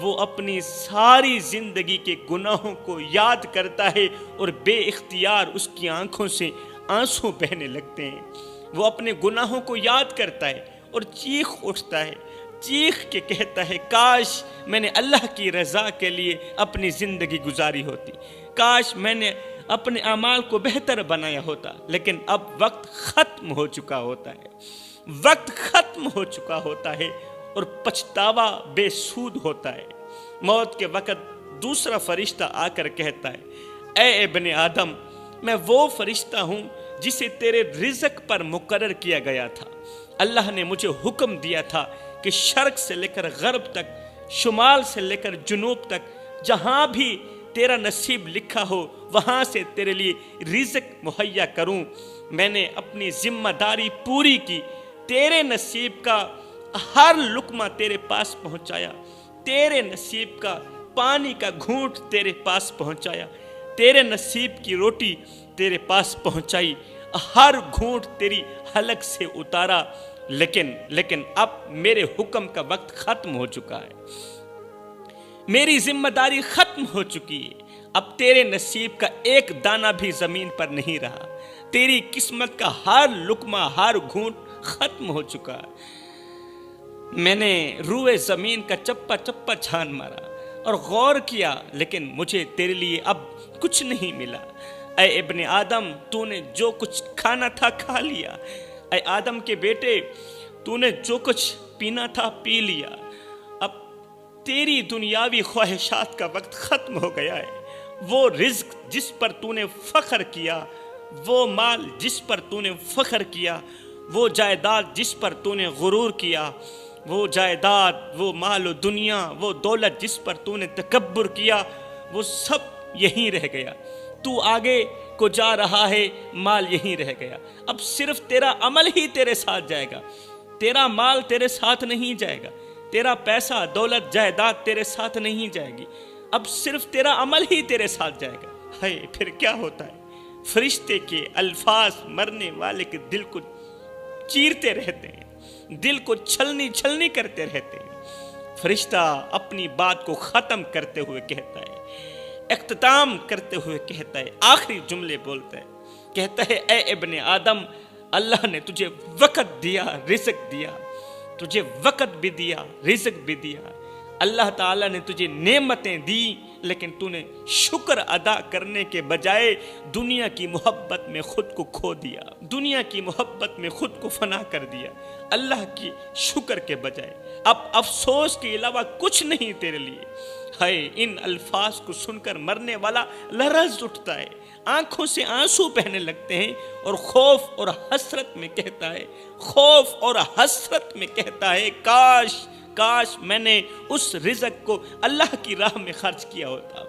وہ اپنی ساری زندگی کے گناہوں کو یاد کرتا ہے اور بے اختیار اس کی آنکھوں سے آنسو بہنے لگتے ہیں۔ وہ اپنے گناہوں کو یاد کرتا ہے اور چیخ اٹھتا ہے، چیخ کے کہتا ہے کاش میں نے اللہ کی رضا کے لیے اپنی زندگی گزاری ہوتی، کاش میں نے اپنے اعمال کو بہتر بنایا ہوتا، لیکن اب وقت ختم ہو چکا ہوتا ہے، وقت ختم ہو چکا ہوتا ہے اور پچھتاوا بے سود ہوتا ہے۔ موت کے وقت دوسرا فرشتہ آ کر کہتا ہے، اے ابن آدم، میں وہ فرشتہ ہوں جسے تیرے رزق پر مقرر کیا گیا تھا۔ اللہ نے مجھے حکم دیا تھا کہ شرق سے لے کر غرب تک، شمال سے لے کر جنوب تک، جہاں بھی تیرا نصیب لکھا ہو وہاں سے تیرے لیے رزق مہیا کروں۔ میں نے اپنی ذمہ داری پوری کی، تیرے نصیب کا ہر لقمہ تیرے پاس پہنچایا، تیرے نصیب کا پانی کا گھونٹ تیرے پاس پہنچایا، تیرے نصیب کی روٹی تیرے پاس پہنچائی، ہر گھونٹ تیری حلق سے اتارا، لیکن اب میرے حکم کا وقت ختم ہو چکا ہے، میری ذمہ داری ختم ہو چکی ہے، اب تیرے نصیب کا ایک دانہ بھی زمین پر نہیں رہا، تیری قسمت کا ہر لقمہ ہر گھونٹ ختم ہو چکا ہے۔ میں نے روئے زمین کا چپا چپا چھان مارا اور غور کیا، لیکن مجھے تیرے لیے اب کچھ نہیں ملا۔ اے ابن آدم، تو نے جو کچھ کھانا تھا کھا لیا، اے آدم کے بیٹے، تو نے جو کچھ پینا تھا پی لیا، اب تیری دنیاوی خواہشات کا وقت ختم ہو گیا ہے۔ وہ رزق جس پر تو نے فخر کیا، وہ مال جس پر تو نے فخر کیا، وہ جائیداد جس پر تو نے غرور کیا، وہ جائیداد، وہ مال و دنیا، وہ دولت جس پر تو نے تکبر کیا، وہ سب یہیں رہ گیا۔ تو آگے کو جا رہا ہے، مال یہیں رہ گیا۔ اب صرف تیرا عمل ہی تیرے ساتھ جائے گا، تیرا مال تیرے ساتھ نہیں جائے گا، تیرا پیسہ، دولت، جائیداد تیرے ساتھ نہیں جائے گی، اب صرف تیرا عمل ہی تیرے ساتھ جائے گا۔ ہے پھر کیا ہوتا ہے؟ فرشتے کے الفاظ مرنے والے کے دل کو چیرتے رہتے ہیں، دل کو چھلنی چھلنی کرتے رہتے ہیں۔ فرشتہ اپنی بات کو ختم کرتے ہوئے کہتا ہے، اختتام کرتے ہوئے کہتا ہے، آخری جملے بولتا ہے، کہتا ہے اے ابن آدم، اللہ نے تجھے وقت دیا، رزق دیا، تجھے وقت بھی دیا، رزق بھی دیا، اللہ تعالیٰ نے تجھے نعمتیں دی، لیکن تو نے شکر ادا کرنے کے بجائے دنیا کی محبت میں خود کو کھو دیا، دنیا کی محبت میں خود کو فنا کر دیا، اللہ کی شکر کے بجائے۔ اب افسوس کے علاوہ کچھ نہیں تیرے لیے۔ ہے ان الفاظ کو سن کر مرنے والا لرز اٹھتا ہے، آنکھوں سے آنسو بہنے لگتے ہیں، اور خوف اور حسرت میں کہتا ہے، خوف اور حسرت میں کہتا ہے، کاش میں نے اس رزق کو اللہ کی راہ میں خرچ کیا ہوتا،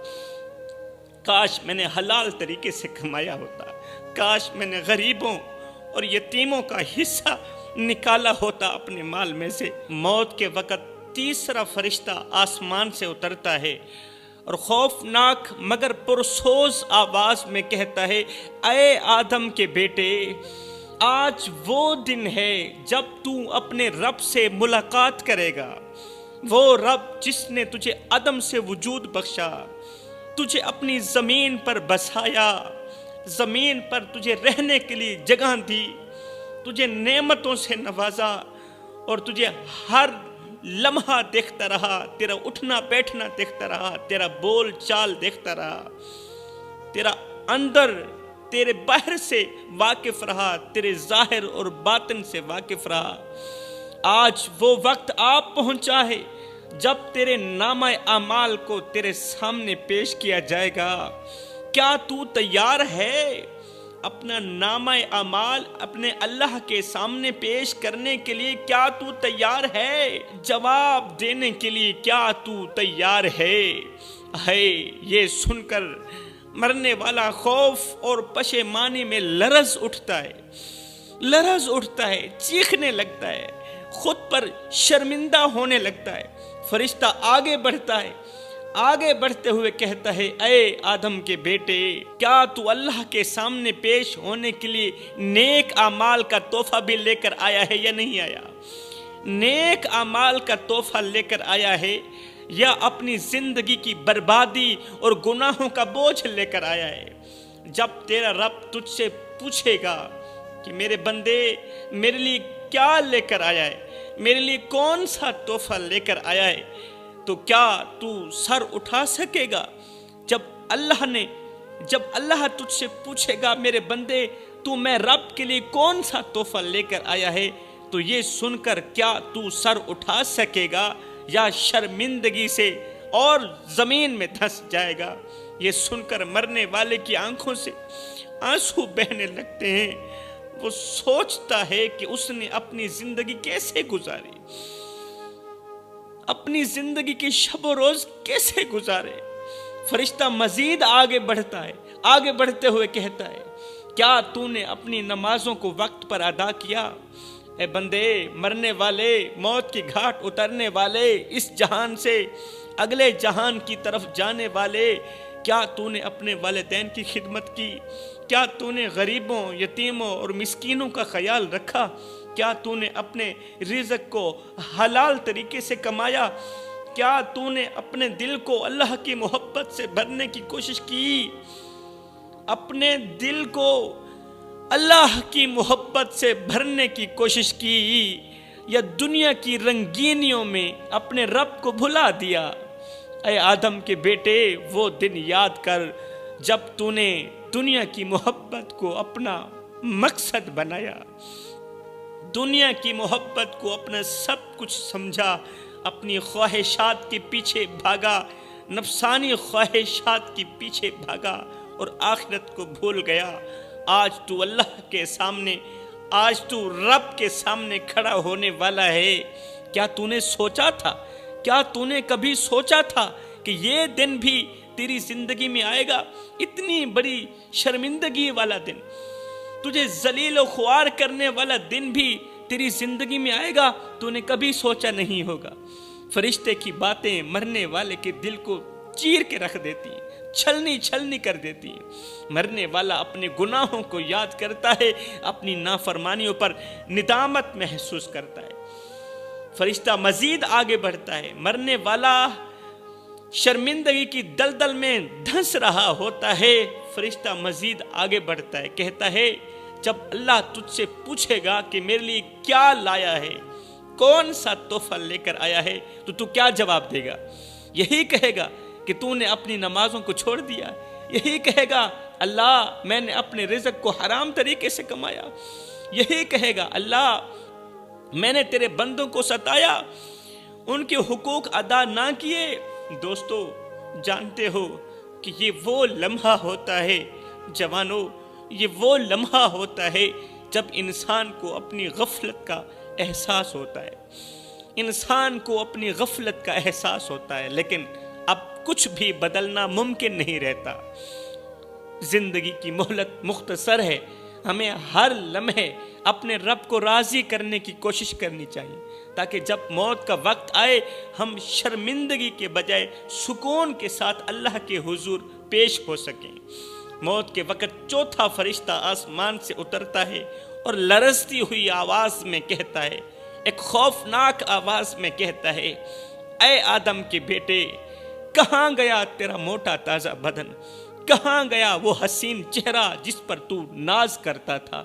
کاش میں نے حلال طریقے سے کمایا ہوتا، کاش میں نے غریبوں اور یتیموں کا حصہ نکالا ہوتا اپنے مال میں سے۔ موت کے وقت تیسرا فرشتہ آسمان سے اترتا ہے اور خوفناک مگر پرسوز آواز میں کہتا ہے، اے آدم کے بیٹے، آج وہ دن ہے جب تو اپنے رب سے ملاقات کرے گا، وہ رب جس نے تجھے عدم سے وجود بخشا، تجھے اپنی زمین پر بسایا، زمین پر تجھے رہنے کے لیے جگہ دی، تجھے نعمتوں سے نوازا اور تجھے ہر لمحہ دیکھتا رہا، تیرا اٹھنا بیٹھنا دیکھتا رہا، تیرا بول چال دیکھتا رہا، تیرا اندر تیرے باہر سے واقف رہا، تیرے ظاہر اور باطن سے واقف رہا۔ آج وہ وقت آپ پہنچا ہے جب تیرے نامہ اعمال کو تیرے سامنے پیش کیا جائے گا۔ کیا تو تیار ہے اپنا نامہ اعمال اپنے اللہ کے سامنے پیش کرنے کے لیے؟ کیا تو تیار ہے جواب دینے کے لیے؟ کیا تو تیار ہے؟ یہ سن کر مرنے والا خوف اور پشیمانی میں لرز اٹھتا ہے، چیخنے لگتا ہے، خود پر شرمندہ ہونے لگتا ہے۔ فرشتہ آگے بڑھتا ہے، آگے بڑھتے ہوئے کہتا ہے، اے آدم کے بیٹے، کیا تو اللہ کے سامنے پیش ہونے کے لیے نیک اعمال کا تحفہ بھی لے کر آیا ہے یا نہیں آیا؟ نیک اعمال کا تحفہ لے کر آیا ہے یا اپنی زندگی کی بربادی اور گناہوں کا بوجھ لے کر آیا ہے؟ جب تیرا رب تجھ سے پوچھے گا کہ میرے بندے میرے لیے کیا لے کر آیا ہے، میرے لیے کون سا تحفہ لے کر آیا ہے، تو کیا تو سر اٹھا سکے گا؟ جب اللہ تجھ سے پوچھے گا میرے بندے تو میں رب کے لیے کون سا تحفہ لے کر آیا ہے، تو یہ سن کر کیا تو سر اٹھا سکے گا یا شرمندگی سے اور زمین میں دھنس جائے گا؟ یہ سن کر مرنے والے کی آنکھوں سے آنسو بہنے لگتے ہیں۔ وہ سوچتا ہے کہ اس نے اپنی زندگی کیسے گزاری، اپنی زندگی کی شب و روز کیسے گزارے۔ فرشتہ مزید آگے بڑھتا ہے، آگے بڑھتے ہوئے کہتا ہے، کیا تو نے اپنی نمازوں کو وقت پر ادا کیا؟ اے بندے، مرنے والے، موت کی گھاٹ اترنے والے، اس جہان سے اگلے جہان کی طرف جانے والے، کیا تو نے اپنے والدین کی خدمت کی؟ کیا تو نے غریبوں، یتیموں اور مسکینوں کا خیال رکھا؟ کیا تو نے اپنے رزق کو حلال طریقے سے کمایا؟ کیا تو نے اپنے دل کو اللہ کی محبت سے بھرنے کی کوشش کی؟ اپنے دل کو اللہ کی محبت سے بھرنے کی کوشش کی، یا دنیا کی رنگینیوں میں اپنے رب کو بھلا دیا؟ اے آدم کے بیٹے، وہ دن یاد کر جب تو نے دنیا کی محبت کو اپنا مقصد بنایا، دنیا کی محبت کو اپنا سب کچھ سمجھا، اپنی خواہشات کے پیچھے بھاگا، نفسانی خواہشات کے پیچھے بھاگا اور آخرت کو بھول گیا۔ آج تو اللہ کے سامنے، آج تو رب کے سامنے کھڑا ہونے والا ہے۔ کیا تو نے سوچا تھا، کیا تو نے کبھی سوچا تھا کہ یہ دن بھی تیری زندگی میں آئے گا؟ اتنی بڑی شرمندگی والا دن، تجھے ذلیل و خوار کرنے والا دن بھی تیری زندگی میں آئے گا، تو نے کبھی سوچا نہیں ہوگا۔ فرشتے کی باتیں مرنے والے کے دل کو چیر کے رکھ دیتی ہیں، چھلنی کر دیتی ہیں۔ مرنے والا اپنے گناہوں کو یاد کرتا ہے، اپنی نافرمانیوں پر ندامت محسوس کرتا ہے۔ فرشتہ مزید آگے بڑھتا ہے، مرنے والا شرمندگی کی دلدل میں دھنس رہا ہوتا ہے۔ فرشتہ مزید آگے بڑھتا ہے، کہتا ہے، جب اللہ تجھ سے پوچھے گا کہ میرے لیے کیا لایا ہے، کون سا تحفہ لے کر آیا ہے، تو تو کیا جواب دے گا؟ یہی کہے گا کہ تو نے اپنی نمازوں کو چھوڑ دیا، یہی کہے گا اللہ میں نے اپنے رزق کو حرام طریقے سے کمایا، یہی کہے گا اللہ میں نے تیرے بندوں کو ستایا، ان کے حقوق ادا نہ کیے۔ دوستو، جانتے ہو کہ یہ وہ لمحہ ہوتا ہے جوانو، یہ وہ لمحہ ہوتا ہے جب انسان کو اپنی غفلت کا احساس ہوتا ہے، انسان کو اپنی غفلت کا احساس ہوتا ہے، لیکن اب کچھ بھی بدلنا ممکن نہیں رہتا۔ زندگی کی مہلت مختصر ہے، ہمیں ہر لمحے اپنے رب کو راضی کرنے کی کوشش کرنی چاہیے، تاکہ جب موت کا وقت آئے ہم شرمندگی کے بجائے سکون کے ساتھ اللہ کے حضور پیش ہو سکیں۔ موت کے وقت چوتھا فرشتہ آسمان سے اترتا ہے اور لرزتی ہوئی آواز میں کہتا ہے، ایک خوفناک آواز میں کہتا ہے، اے آدم کے بیٹے، کہاں گیا تیرا موٹا تازہ بدن؟ کہاں گیا وہ حسین چہرہ جس پر تو ناز کرتا تھا؟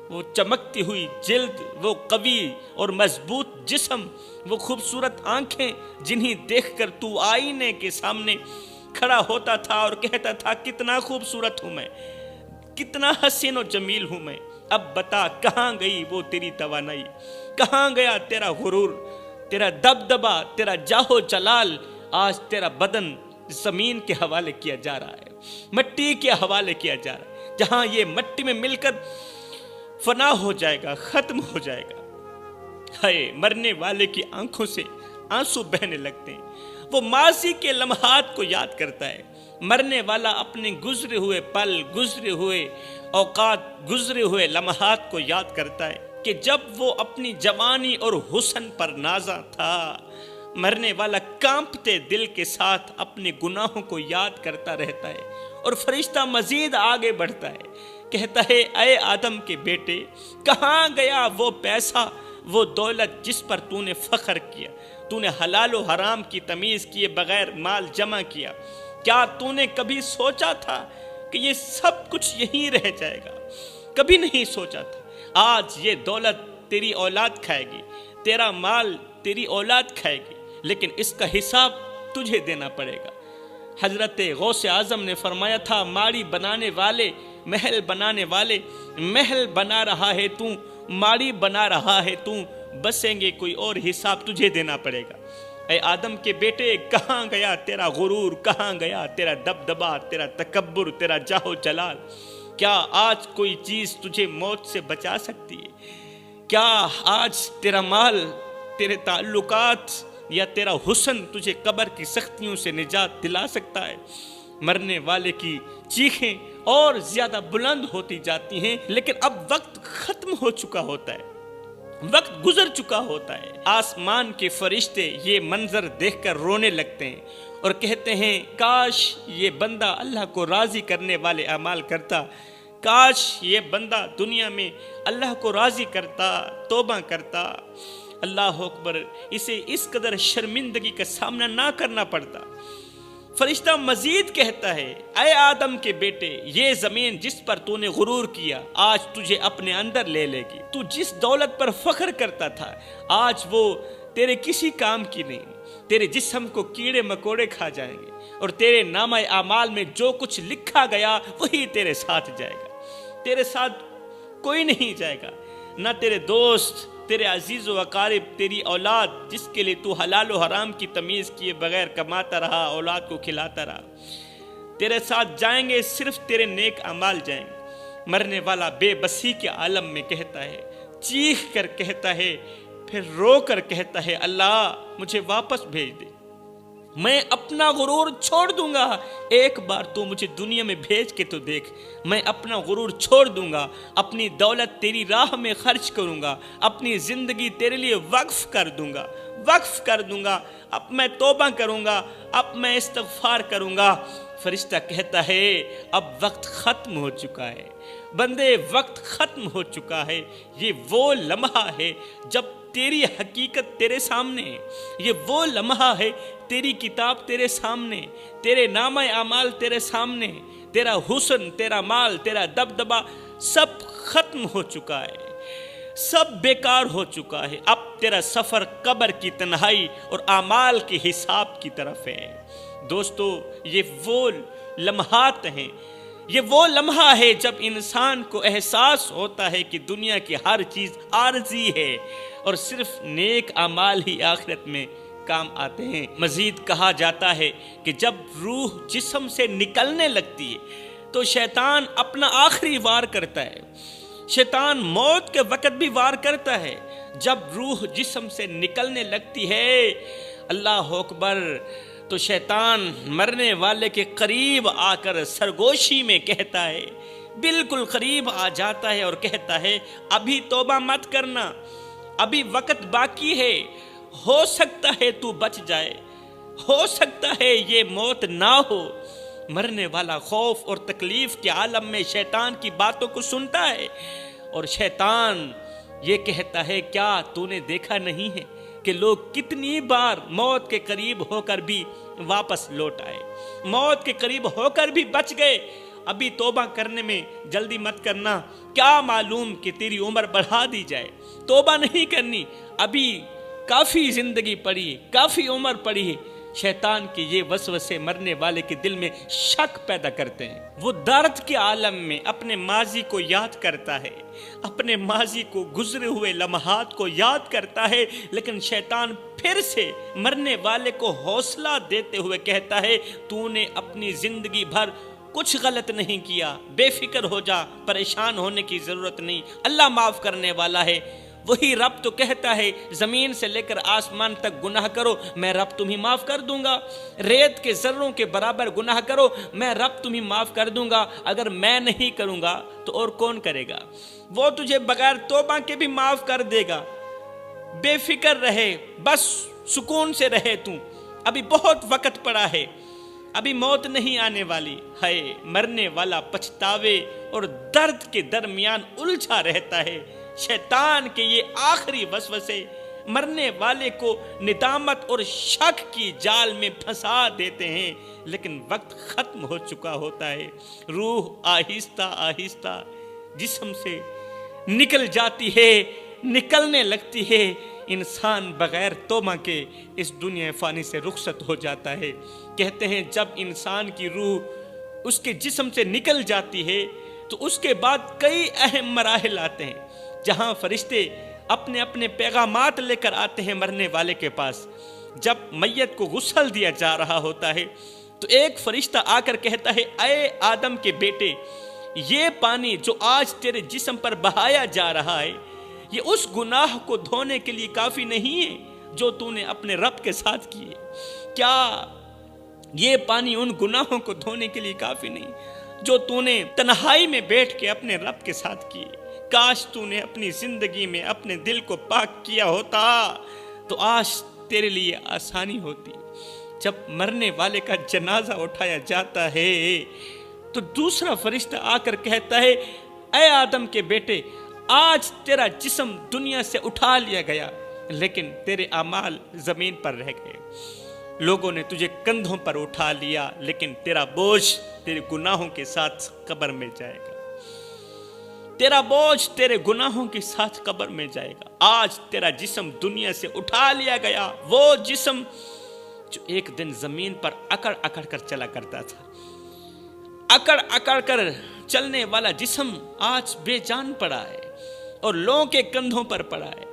وہ چمکتی ہوئی جلد، وہ قوی اور مضبوط جسم، وہ خوبصورت آنکھیں جنہیں دیکھ کر تو آئینے کے سامنے کھڑا ہوتا تھا اور کہتا تھا کتنا خوبصورت ہوں میں، کتنا حسین و جمیل ہوں میں۔ اب بتا کہاں گئی وہ تیری توانائی، کہاں گیا تیرا غرور، تیرا دبدبا، تیرا جاہ و جلال؟ آج تیرا بدن زمین کے حوالے کیا جا رہا ہے، مٹی کے حوالے کیا جا رہا ہے، جہاں یہ مٹی میں مل کر فنا ہو جائے گا، ختم ہو جائے گا۔ ہائے، مرنے والے کی آنکھوں سے آنسو بہنے لگتے ہیں، وہ ماضی کے لمحات کو یاد کرتا ہے۔ مرنے والا اپنے گزرے ہوئے پل، گزرے ہوئے اوقات، گزرے ہوئے لمحات کو یاد کرتا ہے کہ جب وہ اپنی جوانی اور حسن پر نازا تھا۔ مرنے والا کانپتے دل کے ساتھ اپنے گناہوں کو یاد کرتا رہتا ہے، اور فرشتہ مزید آگے بڑھتا ہے، کہتا ہے، اے آدم کے بیٹے، کہاں گیا وہ پیسہ، وہ دولت جس پر تو نے فخر کیا، تو نے حلال و حرام کی تمیز کیے بغیر مال جمع کیا، کیا تو نے کبھی سوچا تھا کہ یہ سب کچھ یہیں رہ جائے گا؟ کبھی نہیں سوچا تھا۔ آج یہ دولت تیری اولاد کھائے گی، تیرا مال تیری اولاد کھائے گی، لیکن اس کا حساب تجھے دینا پڑے گا۔ حضرت غوث اعظم نے فرمایا تھا، ماڑی بنانے والے محل بنانے والے، محل بنا رہا ہے تو، ماڑی بنا رہا ہے تو، بسیں گے کوئی اور، حساب تجھے دینا پڑے گا۔ اے آدم کے بیٹے، کہاں گیا تیرا غرور، کہاں گیا تیرا دبدبا، تیرا تکبر، تیرا جاہ و جلال؟ کیا آج کوئی چیز تجھے موت سے بچا سکتی ہے؟ کیا آج تیرا مال، تیرے تعلقات یا تیرا حسن تجھے قبر کی سختیوں سے نجات دلا سکتا ہے؟ مرنے والے کی چیخیں اور زیادہ بلند ہوتی جاتی ہیں، لیکن اب وقت ختم ہو چکا ہوتا ہے، وقت گزر چکا ہوتا ہے۔ آسمان کے فرشتے یہ منظر دیکھ کر رونے لگتے ہیں اور کہتے ہیں، کاش یہ بندہ اللہ کو راضی کرنے والے اعمال کرتا، کاش یہ بندہ دنیا میں اللہ کو راضی کرتا، توبہ کرتا۔ اللہ اکبر، اسے اس قدر شرمندگی کا سامنا نہ کرنا پڑتا۔ فرشتہ مزید کہتا ہے، اے آدم کے بیٹے، یہ زمین جس پر تو نے غرور کیا آج تجھے اپنے اندر لے لے گی۔ تو جس دولت پر فخر کرتا تھا آج وہ تیرے کسی کام کی نہیں، تیرے جسم کو کیڑے مکوڑے کھا جائیں گے، اور تیرے نامہ اعمال میں جو کچھ لکھا گیا وہی تیرے ساتھ جائے گا۔ تیرے ساتھ کوئی نہیں جائے گا، نہ تیرے دوست، تیرے عزیز و اقارب، تیری اولاد جس کے لیے تو حلال و حرام کی تمیز کیے بغیر کماتا رہا، اولاد کو کھلاتا رہا۔ تیرے ساتھ جائیں گے صرف تیرے نیک اعمال جائیں گے۔ مرنے والا بے بسی کے عالم میں کہتا ہے، چیخ کر کہتا ہے، پھر رو کر کہتا ہے، اللہ مجھے واپس بھیج دے، میں اپنا غرور چھوڑ دوں گا، ایک بار تو مجھے دنیا میں بھیج کے تو دیکھ، میں اپنا غرور چھوڑ دوں گا، اپنی دولت تیری راہ میں خرچ کروں گا، اپنی زندگی تیرے لیے وقف کر دوں گا، وقف کر دوں گا، اب میں توبہ کروں گا، اب میں استغفار کروں گا۔ فرشتہ کہتا ہے، اب وقت ختم ہو چکا ہے بندے، وقت ختم ہو چکا ہے۔ یہ وہ لمحہ ہے جب تیری حقیقت تیرے سامنے ہے، یہ وہ لمحہ ہے تیری کتاب تیرے سامنے، تیرے نامہ اعمال تیرے سامنے، تیرا حسن، تیرا مال، تیرا دبدبا سب ختم ہو چکا ہے، سب بیکار ہو چکا ہے۔ اب تیرا سفر قبر کی تنہائی اور اعمال کے حساب کی طرف ہے۔ دوستو، یہ وہ لمحات ہیں، یہ وہ لمحہ ہے جب انسان کو احساس ہوتا ہے کہ دنیا کی ہر چیز عارضی ہے اور صرف نیک اعمال ہی آخرت میں کام آتے ہیں۔ مزید کہا جاتا ہے کہ جب روح جسم سے نکلنے لگتی ہے تو شیطان اپنا آخری وار کرتا ہے، شیطان موت کے وقت بھی وار کرتا ہے۔ جب روح جسم سے نکلنے لگتی ہے، اللہ اکبر، تو شیطان مرنے والے کے قریب آ کر سرگوشی میں کہتا ہے، بالکل قریب آ جاتا ہے اور کہتا ہے، ابھی توبہ مت کرنا، ابھی وقت باقی ہے، ہو سکتا ہے تو بچ جائے، ہو سکتا ہے یہ موت نہ ہو۔ مرنے والا خوف اور تکلیف کے عالم میں شیطان کی باتوں کو سنتا ہے، اور شیطان یہ کہتا ہے، کیا تو نے دیکھا نہیں ہے کہ لوگ کتنی بار موت کے قریب ہو کر بھی واپس لوٹ آئے، موت کے قریب ہو کر بھی بچ گئے۔ ابھی توبہ کرنے میں جلدی مت کرنا، کیا معلوم کہ تیری عمر بڑھا دی جائے، توبہ نہیں کرنی، ابھی کافی زندگی پڑی ہے، کافی عمر پڑی ہے۔ شیطان کے یہ وسوسے مرنے والے کے دل میں شک پیدا کرتے ہیں۔ وہ درد کے عالم میں اپنے ماضی کو یاد کرتا ہے، اپنے ماضی کو، گزرے ہوئے لمحات کو یاد کرتا ہے، لیکن شیطان پھر سے مرنے والے کو حوصلہ دیتے ہوئے کہتا ہے، تو نے اپنی زندگی بھر کچھ غلط نہیں کیا، بے فکر ہو جا، پریشان ہونے کی ضرورت نہیں، اللہ معاف کرنے والا ہے۔ وہی رب تو کہتا ہے، زمین سے لے کر آسمان تک گناہ کرو، میں رب تمہیں معاف کر دوں گا، ریت کے ذروں کے برابر گناہ کرو، میں رب تمہیں معاف کر دوں گا۔ اگر میں نہیں کروں گا تو اور کون کرے گا؟ وہ تجھے بغیر توبہ کے بھی معاف کر دے گا۔ بے فکر رہے، بس سکون سے رہے، تو ابھی بہت وقت پڑا ہے، ابھی موت نہیں آنے والی ہے۔ مرنے والا پچھتاوے اور درد کے درمیان الجھا رہتا ہے۔ شیطان کے یہ آخری وسوسے مرنے والے کو ندامت اور شک کی جال میں پھنسا دیتے ہیں، لیکن وقت ختم ہو چکا ہوتا ہے، روح آہستہ آہستہ جسم سے نکل جاتی ہے، نکلنے لگتی ہے، انسان بغیر توبہ کے اس دنیا فانی سے رخصت ہو جاتا ہے۔ کہتے ہیں جب انسان کی روح اس کے جسم سے نکل جاتی ہے تو اس کے بعد کئی اہم مراحل آتے ہیں، جہاں فرشتے اپنے اپنے پیغامات لے کر آتے ہیں مرنے والے کے پاس۔ جب میت کو غسل دیا جا رہا ہوتا ہے تو ایک فرشتہ آ کر کہتا ہے، اے آدم کے بیٹے، یہ پانی جو آج تیرے جسم پر بہایا جا رہا ہے، یہ اس گناہ کو دھونے کے لیے کافی نہیں ہے جو تو نے اپنے رب کے ساتھ کیے۔ کیا یہ پانی ان گناہوں کو دھونے کے لیے کافی نہیں جو تو نے تنہائی میں بیٹھ کے اپنے رب کے ساتھ کیے؟ کاش تو نے اپنی زندگی میں اپنے دل کو پاک کیا ہوتا تو آج تیرے لیے آسانی ہوتی۔ جب مرنے والے کا جنازہ اٹھایا جاتا ہے تو دوسرا فرشتہ آ کر کہتا ہے، اے آدم کے بیٹے، آج تیرا جسم دنیا سے اٹھا لیا گیا، لیکن تیرے اعمال زمین پر رہ گئے۔ لوگوں نے تجھے کندھوں پر اٹھا لیا، لیکن تیرا بوجھ تیرے گناہوں کے ساتھ قبر میں جائے گا۔ تیرا بوجھ تیرے گناہوں کے ساتھ قبر میں جائے گا۔ آج تیرا جسم دنیا سے اٹھا لیا گیا، وہ جسم جو ایک دن زمین پر اکڑ اکڑ کر چلا کرتا تھا، اکڑ اکڑ کر چلنے والا جسم آج بے جان پڑا ہے اور لوگوں کے کندھوں پر پڑا ہے،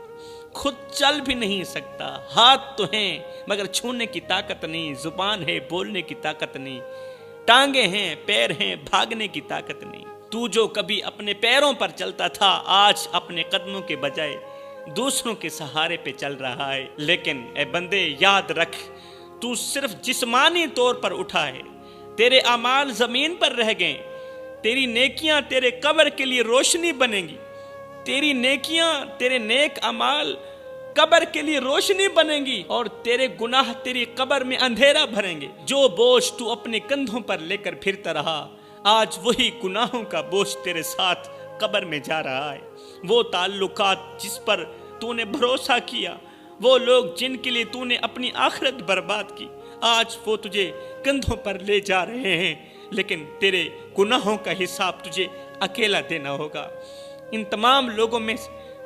خود چل بھی نہیں سکتا، ہاتھ تو ہیں مگر چھونے کی طاقت نہیں، زبان ہے بولنے کی طاقت نہیں، ٹانگیں ہیں پیر ہیں بھاگنے کی طاقت نہیں۔ تو جو کبھی اپنے پیروں پر چلتا تھا آج اپنے قدموں کے بجائے دوسروں کے سہارے پہ چل رہا ہے۔ لیکن اے بندے یاد رکھ، تو صرف جسمانی طور پر اٹھا ہے، تیرے اعمال زمین پر رہ گئے۔ تیری نیکیاں تیرے قبر کے لیے روشنی بنیں گی، تیری نیکیاں تیرے نیک اعمال قبر کے لیے روشنی بنیں گی، اور تیرے گناہ تیری قبر میں اندھیرا بھریں گے۔ جو بوجھ تو اپنے کندھوں پر لے کر پھرتا رہا، آج وہی گناہوں کا بوجھ تیرے ساتھ قبر میں جا رہا ہے۔ وہ تعلقات جس پر تو نے بھروسہ کیا، وہ لوگ جن کے لیے تو نے اپنی آخرت برباد کی، آج وہ تجھے کندھوں پر لے جا رہے ہیں، لیکن تیرے گناہوں کا حساب تجھے اکیلا دینا ہوگا۔ ان تمام لوگوں میں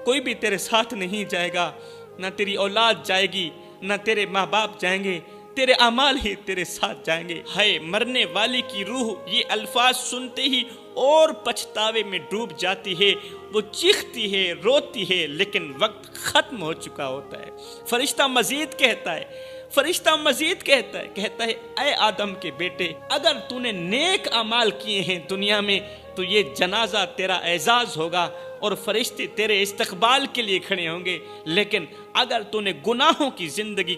کوئی بھی تیرے ساتھ نہیں جائے گا، نہ تیری اولاد جائے گی، نہ تیرے ماں باپ جائیں گے، تیرے اعمال ہی تیرے ساتھ جائیں گے۔ ہائے مرنے والی کی روح یہ الفاظ سنتے ہی اور پچھتاوے میں ڈوب جاتی ہے، وہ چیختی ہے روتی ہے، لیکن وقت ختم ہو چکا ہوتا ہے۔ فرشتہ مزید کہتا ہے اے آدم کے بیٹے، اگر تو نے نیک اعمال کیے ہیں دنیا میں تو یہ جنازہ تیرا اعزاز ہوگا اور فرشتے تیرے استقبال کے لیے کھڑے ہوں گے، لیکن اگر تو نے گناہوں کی زندگی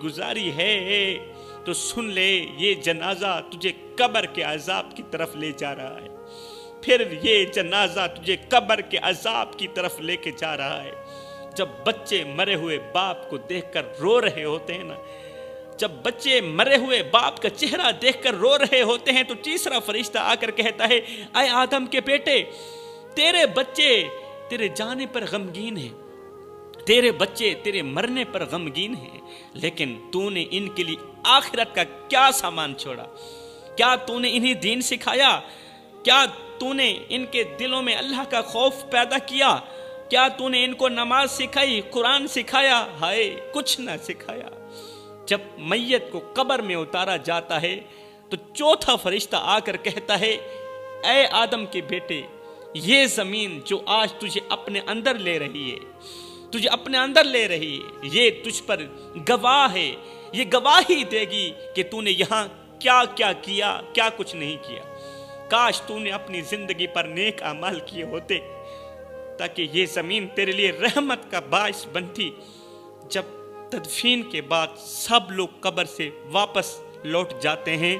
گزاری ہے تو سن لے، یہ جنازہ تجھے قبر کے عذاب کی طرف لے جا رہا ہے۔ پھر یہ جنازہ تجھے قبر کے عذاب کی طرف لے کے جا رہا ہے۔ جب بچے مرے ہوئے باپ کو دیکھ کر رو رہے ہوتے ہیں نا، جب بچے مرے ہوئے باپ کا چہرہ دیکھ کر رو رہے ہوتے ہیں تو تیسرا فرشتہ آ کر کہتا ہے، اے آدم کے بیٹے، تیرے بچے تیرے جانے پر غمگین ہیں، تیرے بچے تیرے مرنے پر غمگین ہیں، لیکن تو نے ان کے لیے آخرت کا کیا سامان چھوڑا؟ کیا تو نے انہیں دین سکھایا؟ کیا تو نے ان کے دلوں میں اللہ کا خوف پیدا کیا؟ کیا تو نے ان کو نماز سکھائی، قرآن سکھایا؟ ہائے کچھ نہ سکھایا۔ جب میت کو قبر میں اتارا جاتا ہے تو چوتھا فرشتہ آ کر کہتا ہے، اے آدم کے بیٹے، یہ زمین جو آج تجھے اپنے اندر لے رہی ہے، یہ تجھ پر گواہ ہے، یہ گواہی دے گی کہ تو نے یہاں کیا کیا کیا، کیا کچھ نہیں کیا۔ کاش تو نے اپنی زندگی پر نیک اعمال کیے ہوتے تاکہ یہ زمین تیرے لیے رحمت کا باعث بنتی۔ جب تدفین کے بعد سب لوگ قبر سے واپس لوٹ جاتے ہیں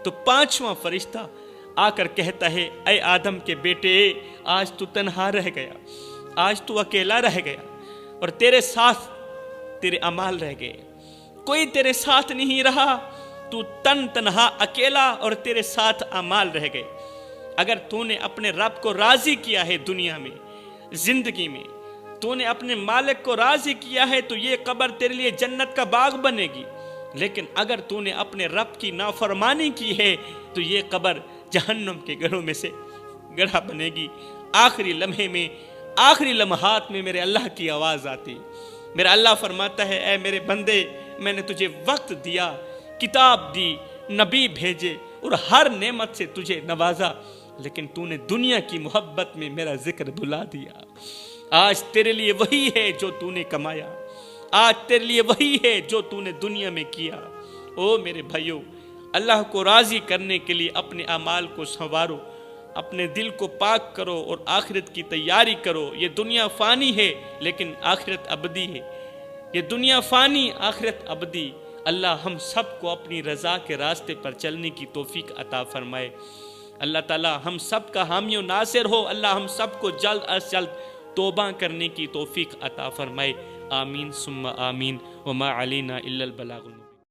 تو پانچواں فرشتہ آ کر کہتا ہے، اے آدم کے بیٹے، آج تو تنہا رہ گیا، آج تو اکیلا رہ گیا، اور تیرے ساتھ تیرے اعمال رہ گئے، کوئی تیرے ساتھ نہیں رہا، تو تنہا اکیلا اور تیرے ساتھ اعمال رہ گئے۔ اگر تو نے اپنے رب کو راضی کیا ہے دنیا میں، زندگی میں تو نے اپنے مالک کو راضی کیا ہے تو یہ قبر تیرے لیے جنت کا باغ بنے گی، لیکن اگر تو نے اپنے رب کی نافرمانی کی ہے تو یہ قبر جہنم کے گڑھوں میں سے گڑھا بنے گی۔ آخری لمحے میں، آخری لمحات میں میرے اللہ کی آواز آتی، میرا اللہ فرماتا ہے اے میرے بندے، میں نے تجھے وقت دیا، کتاب دی، نبی بھیجے اور ہر نعمت سے تجھے نوازا، لیکن تو نے دنیا کی محبت میں میرا ذکر بھلا دیا۔ آج تیرے لیے وہی ہے جو تو نے کمایا، آج تیرے لیے وہی ہے جو تو نے دنیا میں کیا۔ او میرے بھائیو، اللہ کو راضی کرنے کے لیے اپنے اعمال کو سنوارو، اپنے دل کو پاک کرو اور آخرت کی تیاری کرو۔ یہ دنیا فانی ہے لیکن آخرت ابدی ہے، یہ دنیا فانی آخرت ابدی۔ اللہ ہم سب کو اپنی رضا کے راستے پر چلنے کی توفیق عطا فرمائے۔ اللہ تعالی ہم سب کا حامی و ناصر ہو۔ اللہ ہم سب کو جلد از جلد توبہ کرنے کی توفیق عطا فرمائے۔ آمین ثم آمین۔ وما علینا الا البلاغ المبین۔